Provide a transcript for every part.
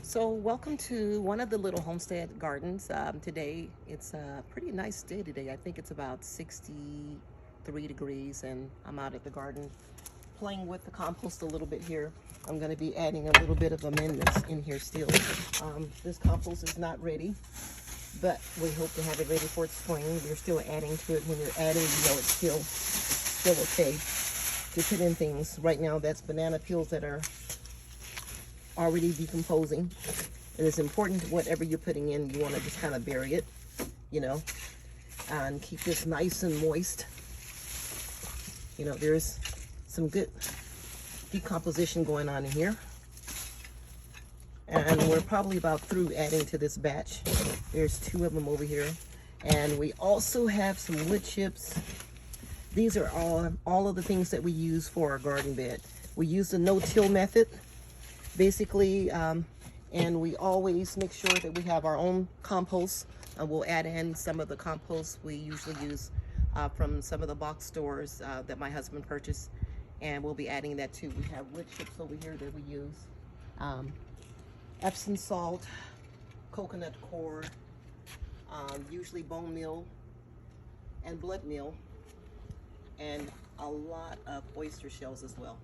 So welcome to one of the little homestead gardens. Today it's a pretty nice day today. I think it's about 63 degrees and I'm out at the garden playing with the compost a little bit here. I'm going to be adding a little bit of amendments in here still. This compost is not ready, but we hope to have it ready for spring. We're still adding to it. When you're adding, it's still okay to put in things. Right now that's banana peels that are already decomposing. It is important, whatever you're putting in, you want to just kind of bury it, and keep this nice and moist. There's some good decomposition going on in here. And we're probably about through adding to this batch. There's 2 of them over here. And we also have some wood chips. These are all of the things that we use for our garden bed. We use the no-till method, basically, and we always make sure that we have our own compost. We'll add in some of the compost we usually use from some of the box stores that my husband purchased, and we'll be adding that too. We have wood chips over here that we use, Epsom salt, coconut coir, usually bone meal and blood meal, and a lot of oyster shells as well.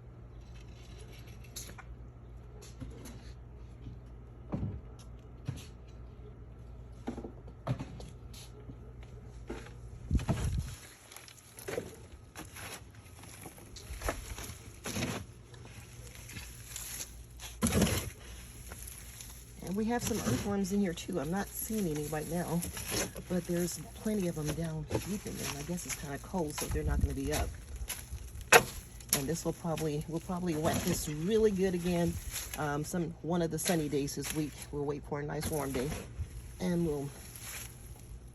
And we have some earthworms in here too. I'm not seeing any right now, but there's plenty of them down deep in there. I guess it's kind of cold, so they're not going to be up. And this we'll probably wet this really good again. One of the sunny days this week. We'll wait for a nice warm day, and we'll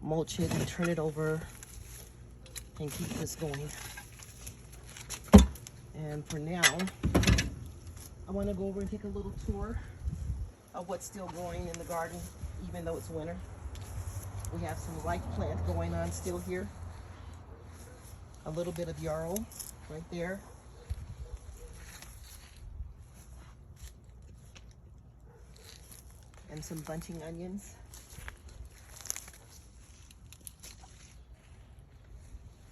mulch it and turn it over and keep this going. And for now, I want to go over and take a little tour of what's still growing in the garden, even though it's winter. We have some life plant going on still here. A little bit of yarrow right there. And some bunching onions.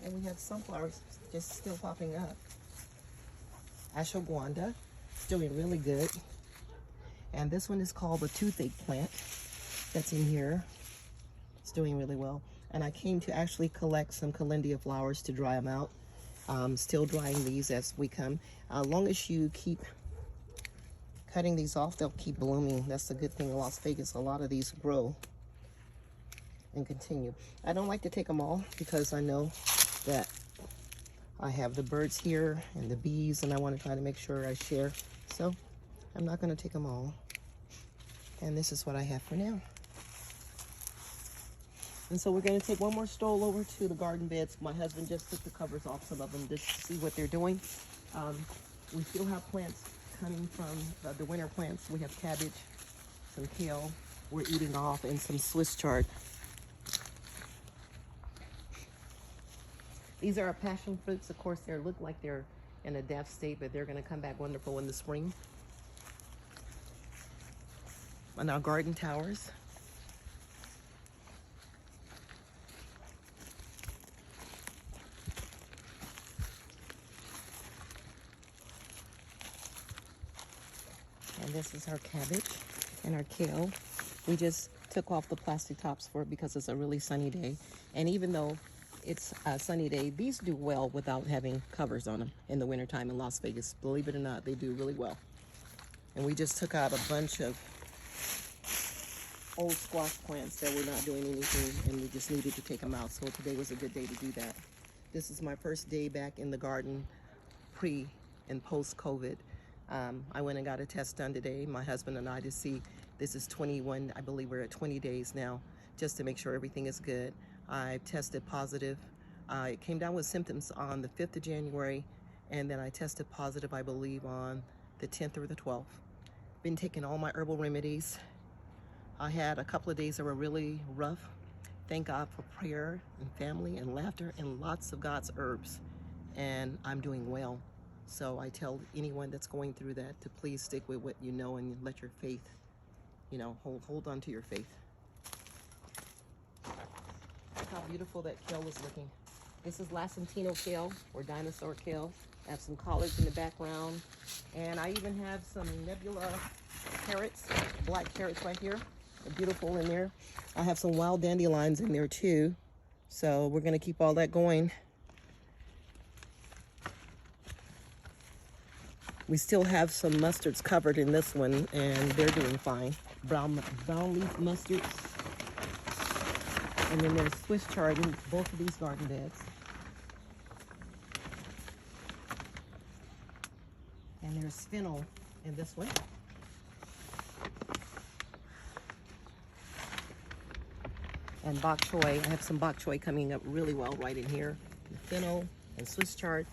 And we have sunflowers just still popping up. Ashwagandha, it's doing really good. And this one is called the toothache plant that's in here. It's doing really well. And I came to actually collect some calendia flowers to dry them out. Still drying these as we come. As long as you keep cutting these off, they'll keep blooming. That's the good thing in Las Vegas. A lot of these grow and continue. I don't like to take them all because I know that I have the birds here and the bees, and I want to try to make sure I share. So I'm not going to take them all. And this is what I have for now. And so we're going to take one more stroll over to the garden beds. My husband just took the covers off some of them just to see what they're doing. We still have plants coming from the winter plants. We have cabbage, some kale we're eating off, and some Swiss chard. These are our passion fruits. Of course, they look like they're in a death state, but they're going to come back wonderful in the spring. On our garden towers. And this is our cabbage and our kale. We just took off the plastic tops for it because it's a really sunny day. And even though it's a sunny day, these do well without having covers on them in the wintertime in Las Vegas. Believe it or not, they do really well. And we just took out a bunch of old squash plants that were not doing anything, and we just needed to take them out. So today was a good day to do that. This is my first day back in the garden pre and post COVID. I went and got a test done today, my husband and I, to see. This is 21, I believe we're at 20 days now, just to make sure everything is good. I tested positive. It came down with symptoms on the 5th of January, and then I tested positive, I believe, on the 10th or the 12th. Been taking all my herbal remedies. I had a couple of days that were really rough. Thank God for prayer and family and laughter and lots of God's herbs. And I'm doing well. So I tell anyone that's going through that to please stick with what you know and let your faith you know, hold on to your faith. Look how beautiful that kale is looking. This is Lacentino kale, or dinosaur kale. I have some collards in the background, and I even have some nebula carrots, black carrots right here. They're beautiful in there. I have some wild dandelions in there too, so we're gonna keep all that going. We still have some mustards covered in this one, and they're doing fine. Brown leaf mustards. And then there's Swiss chard in both of these garden beds. And there's fennel in this one. And bok choy. I have some bok choy coming up really well right in here. Fennel and Swiss chard.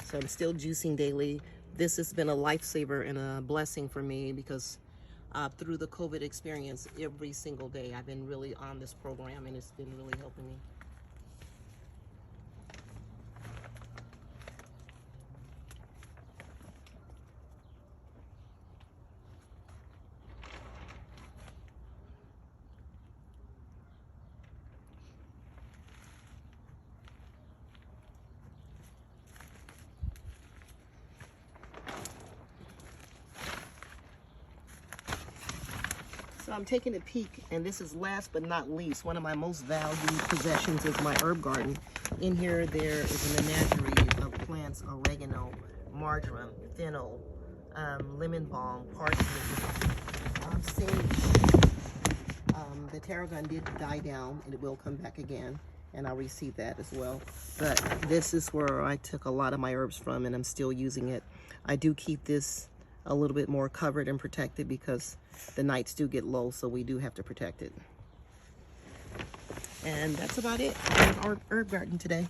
So I'm still juicing daily. This has been a lifesaver and a blessing for me because through the COVID experience, every single day I've been really on this program, and it's been really helping me. So I'm taking a peek, and this is last but not least, one of my most valued possessions is my herb garden. In here, there is a menagerie of plants: oregano, marjoram, fennel, lemon balm, parsley, sage. The tarragon did die down, and it will come back again, and I'll reseed that as well. But this is where I took a lot of my herbs from, and I'm still using it. I do keep this a little bit more covered and protected because the nights do get low, so we do have to protect it. And that's about it in our herb garden today.